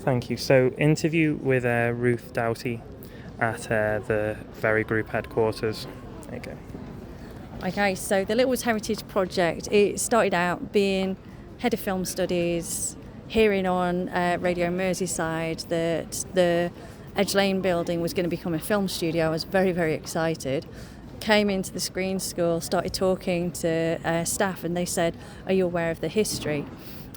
Thank you. So, interview with Ruth Doughty at the Very Group headquarters. There you go. Okay, so the Littlewoods Heritage Project, it started out being head of film studies, hearing on Radio Merseyside that the Edge Lane building was going to become a film studio. I was very, very excited. Came into the screen school, started talking to staff, and they said, "Are you aware of the history?"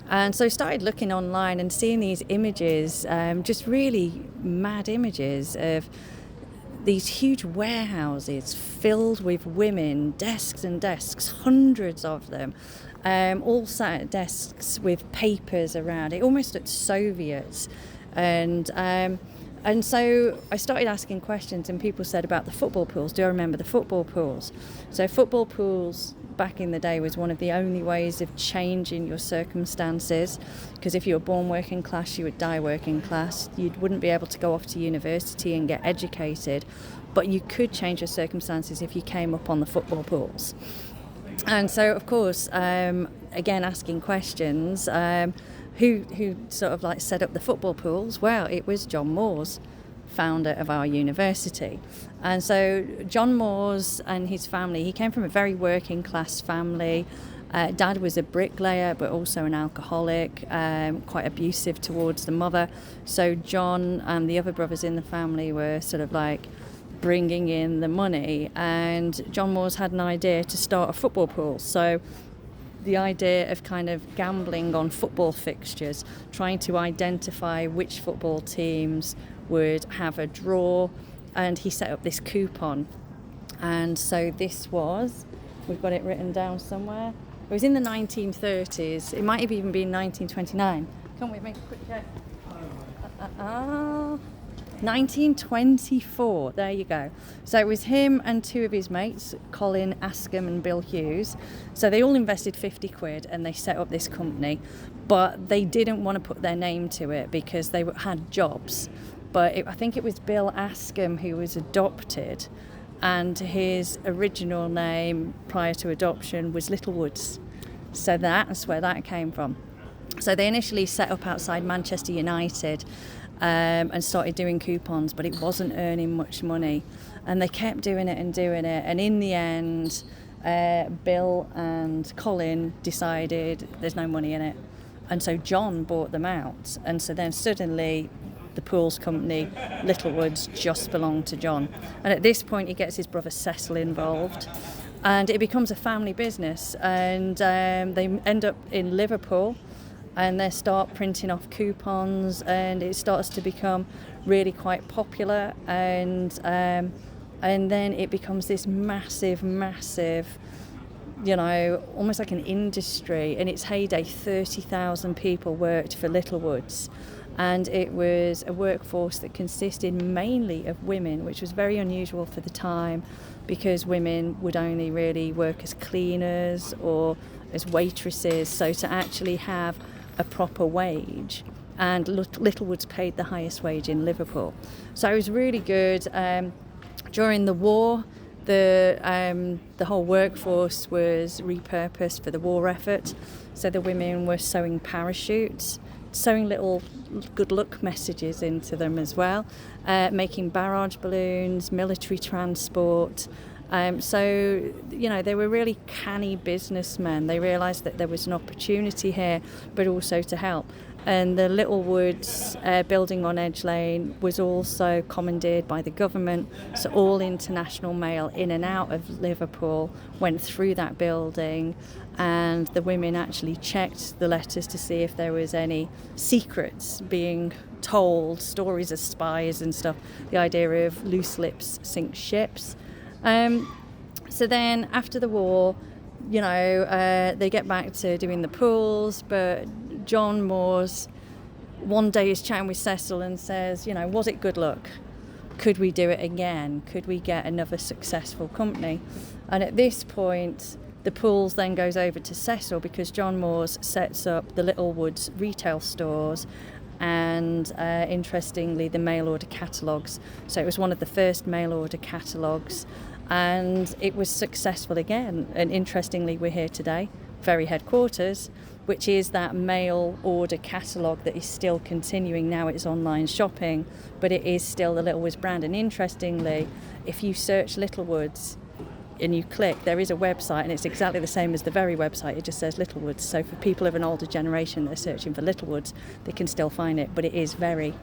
And so started looking online and seeing these images, just really mad images of these huge warehouses filled with women, desks and desks, hundreds of them, all sat at desks with papers around it, almost at Soviets. And so I started asking questions, and people said about the football pools. Do I remember the football pools? So football pools back in the day was one of the only ways of changing your circumstances, because if you were born working class, you would die working class. You wouldn't be able to go off to university and get educated, but you could change your circumstances if you came up on the football pools. And so, of course, again, asking questions, who sort of like set up the football pools? Well, it was John Moores, founder of our university. And so John Moores and his family, he came from a very working class family. Dad was a bricklayer, but also an alcoholic, quite abusive towards the mother. So John and the other brothers in the family were sort of like bringing in the money, and John Moores had an idea to start a football pool. So the idea of kind of gambling on football fixtures, trying to identify which football teams would have a draw, and he set up this coupon. And so this was, we've got it written down somewhere, it was in the 1930s, it might have even been 1929. Can't we make a quick check? 1924, there you go. So it was him and two of his mates, Colin Askham and Bill Hughes. So they all invested 50 quid and they set up this company, but they didn't want to put their name to it because they had jobs. But I think it was Bill Askham who was adopted, and his original name prior to adoption was Littlewoods. So that's where that came from. So they initially set up outside Manchester United, and started doing coupons, but it wasn't earning much money, and they kept doing it, and in the end Bill and Colin decided there's no money in it, and so John bought them out, and so then suddenly the pools company Littlewoods just belonged to John, and at this point he gets his brother Cecil involved, and it becomes a family business, and they end up in Liverpool, and they start printing off coupons, and it starts to become really quite popular, and then it becomes this massive, almost like an industry. In its heyday, 30,000 people worked for Littlewoods, and it was a workforce that consisted mainly of women, which was very unusual for the time, because women would only really work as cleaners or as waitresses. So to actually have a proper wage, and Littlewoods paid the highest wage in Liverpool. So it was really good. During the war, the whole workforce was repurposed for the war effort. So the women were sewing parachutes, sewing little good luck messages into them as well, making barrage balloons, military transport. So, they were really canny businessmen. They realised that there was an opportunity here, but also to help. And the Littlewoods building on Edge Lane was also commandeered by the government, so all international mail in and out of Liverpool went through that building, and the women actually checked the letters to see if there was any secrets being told, stories of spies and stuff. The idea of loose lips sink ships. So then after the war, they get back to doing the pools, but John Moores one day is chatting with Cecil and says, was it good luck? Could we do it again? Could we get another successful company? And at this point, the pools then goes over to Cecil, because John Moores sets up the Littlewoods retail stores and interestingly the mail order catalogues. So it was one of the first mail order catalogues, and it was successful again, and interestingly we're here today very headquarters, which is that mail order catalogue that is still continuing. Now it's online shopping, but it is still the Littlewoods brand. And interestingly, if you search Littlewoods and you click, there is a website, and it's exactly the same as the very website. It just says Littlewoods. So for people of an older generation that are searching for Littlewoods, they can still find it, but it is very.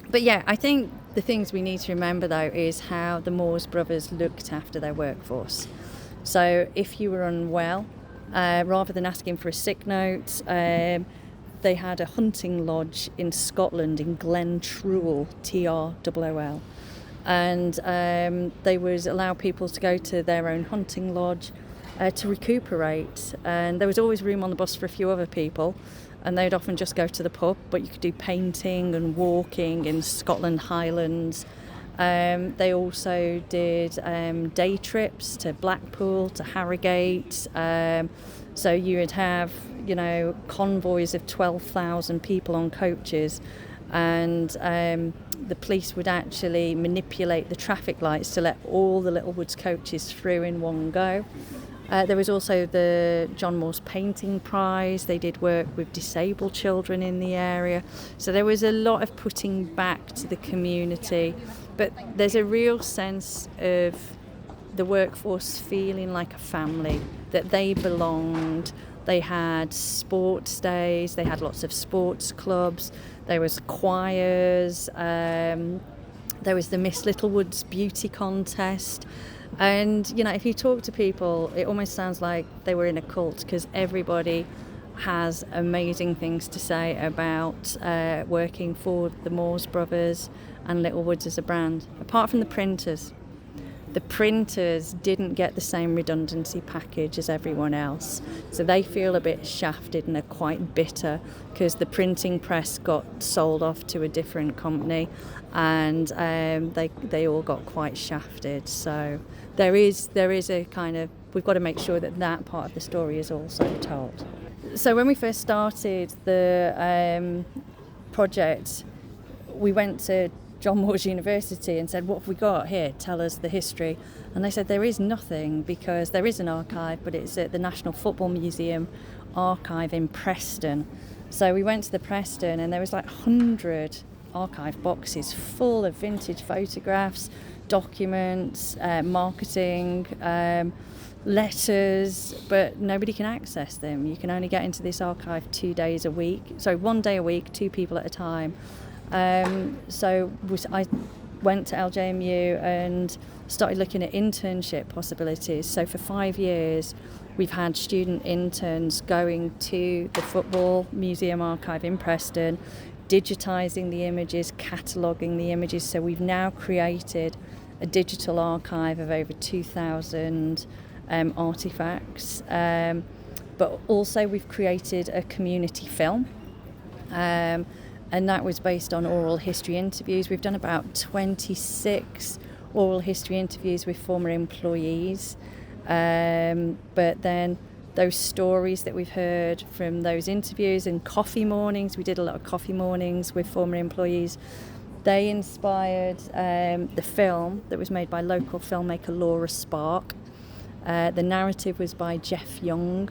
But yeah, I think the things we need to remember, though, is how the Moores brothers looked after their workforce. So if you were unwell, rather than asking for a sick note, they had a hunting lodge in Scotland, in Glen Truel, Troll. And they would allow people to go to their own hunting lodge to recuperate. And there was always room on the bus for a few other people, and they'd often just go to the pub, but you could do painting and walking in Scotland Highlands. They also did day trips to Blackpool, to Harrogate. So you would have, convoys of 12,000 people on coaches, and the police would actually manipulate the traffic lights to let all the Littlewoods coaches through in one go. There was also the John Moores Painting Prize. They did work with disabled children in the area. So there was a lot of putting back to the community. But there's a real sense of the workforce feeling like a family, that they belonged. They had sports days, they had lots of sports clubs, there was choirs, there was the Miss Littlewoods beauty contest. And, if you talk to people, it almost sounds like they were in a cult, because everybody has amazing things to say about working for the Moores brothers and Littlewoods as a brand, apart from the printers. The printers didn't get the same redundancy package as everyone else, so they feel a bit shafted and are quite bitter because the printing press got sold off to a different company, and they all got quite shafted. So there is a kind of, we've got to make sure that part of the story is also told. So when we first started the project, we went to John Moores University and said, what have we got here? Tell us the history. And they said there is nothing, because there is an archive, but it's at the National Football Museum archive in Preston. So we went to the Preston, and there was like 100 archive boxes full of vintage photographs, documents, marketing, letters, but nobody can access them. You can only get into this archive 1 day a week, 2 people at a time. So I went to LJMU and started looking at internship possibilities. So for 5 years, we've had student interns going to the Football Museum archive in Preston, digitising the images, cataloguing the images. So we've now created a digital archive of over 2,000 artefacts. But also we've created a community film. And that was based on oral history interviews. We've done about 26 oral history interviews with former employees. But then those stories that we've heard from those interviews and coffee mornings, we did a lot of coffee mornings with former employees. They inspired the film that was made by local filmmaker Laura Spark. The narrative was by Jeff Young.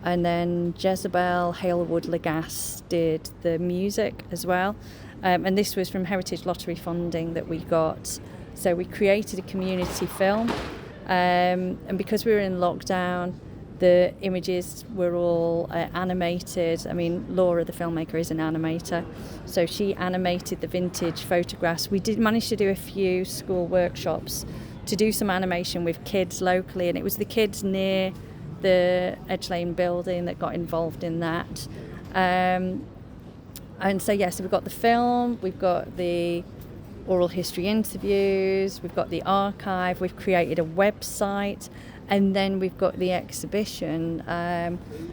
And then Jezebel Halewood Lagasse did the music as well. And this was from Heritage Lottery funding that we got. So we created a community film. And because we were in lockdown, the images were all animated. I mean, Laura, the filmmaker, is an animator. So she animated the vintage photographs. We did manage to do a few school workshops to do some animation with kids locally. And it was the kids near the Edge Lane building that got involved in that. And so we've got the film, we've got the oral history interviews, we've got the archive, we've created a website, and then we've got the exhibition,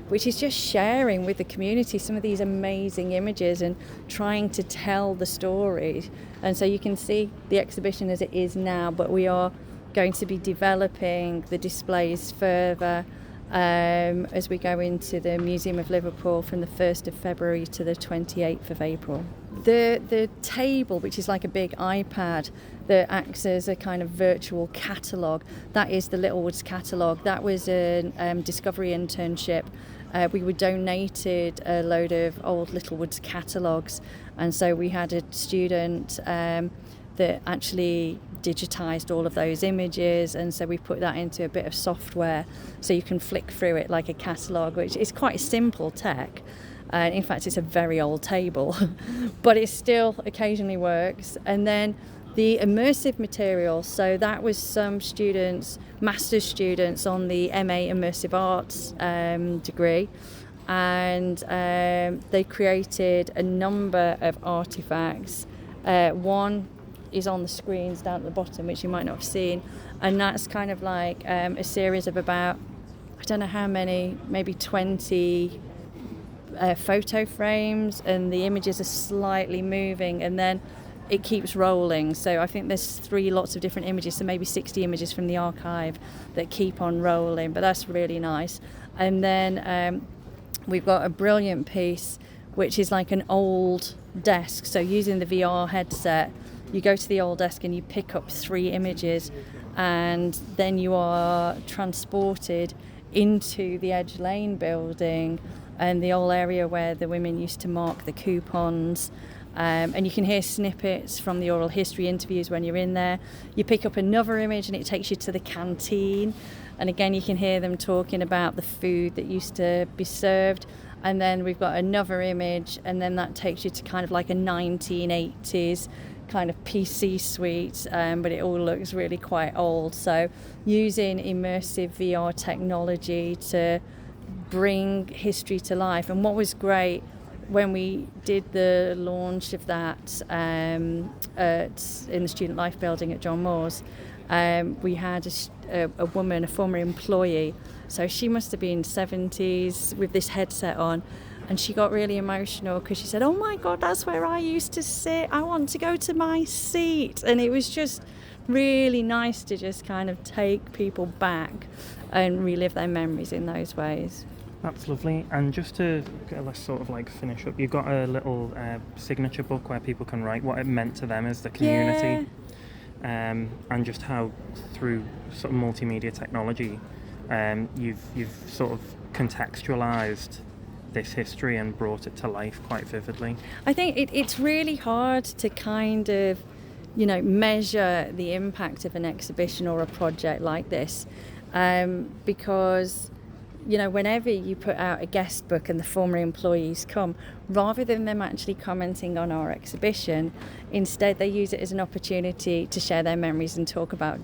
which is just sharing with the community some of these amazing images and trying to tell the story. And so you can see the exhibition as it is now, but we are going to be developing the displays further. as we go into the Museum of Liverpool from the 1st of February to the 28th of April. The table, which is like a big iPad that acts as a kind of virtual catalogue, that is the Littlewoods catalogue. That was a discovery internship. We were donated a load of old Littlewoods catalogues, and so we had a student that actually digitised all of those images, and so we put that into a bit of software so you can flick through it like a catalogue, which is quite simple tech. And in fact, it's a very old table, but it still occasionally works. And then the immersive material, so that was some students, master's students on the MA Immersive Arts degree, and they created a number of artefacts. One is on the screens down at the bottom, which you might not have seen, and that's kind of like a series of about, I don't know how many, maybe 20 photo frames, and the images are slightly moving, and then it keeps rolling. So I think there's 3 lots of different images, so maybe 60 images from the archive that keep on rolling, but that's really nice. And then we've got a brilliant piece which is like an old desk, so using the VR headset you go to the old desk and you pick up 3 images, and then you are transported into the Edge Lane building and the old area where the women used to mark the coupons. And you can hear snippets from the oral history interviews when you're in there. You pick up another image and it takes you to the canteen, and again you can hear them talking about the food that used to be served. And then we've got another image, and then that takes you to kind of like a 1980s kind of PC suite, but it all looks really quite old. So using immersive VR technology to bring history to life. And what was great when we did the launch of that in the Student Life building at John Moores, we had a woman, a former employee, so she must have been 70s, with this headset on, and she got really emotional because she said, "Oh my God, that's where I used to sit. I want to go to my seat." And it was just really nice to just kind of take people back and relive their memories in those ways. That's lovely. And just to let's sort of like finish up, you've got a little signature book where people can write what it meant to them as the community, and just how through sort of multimedia technology you've sort of contextualized this history and brought it to life quite vividly. I think it's really hard to kind of, measure the impact of an exhibition or a project like this, because whenever you put out a guest book and the former employees come, rather than them actually commenting on our exhibition, instead they use it as an opportunity to share their memories and talk about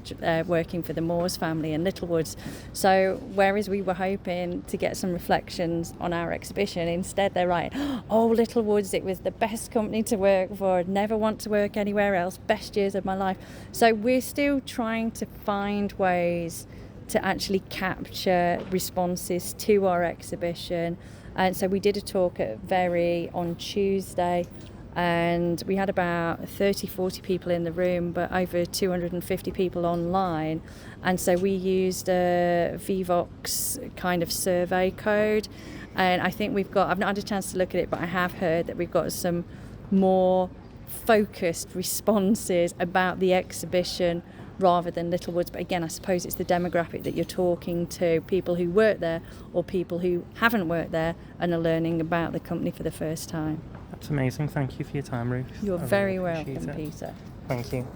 working for the Moores family and Littlewoods. So whereas we were hoping to get some reflections on our exhibition, instead they're right, "Oh, Littlewoods, it was the best company to work for, never want to work anywhere else, best years of my life." So we're still trying to find ways to actually capture responses to our exhibition. And so we did a talk at Very on Tuesday, and we had about 30-40 people in the room, but over 250 people online. And so we used a Vivox kind of survey code, and I think I've not had a chance to look at it, but I have heard that we've got some more focused responses about the exhibition rather than Littlewoods. But again, I suppose it's the demographic that you're talking to, people who work there or people who haven't worked there and are learning about the company for the first time. That's amazing. Thank you for your time, Ruth. You're very welcome, appreciate it. Peter. Thank you.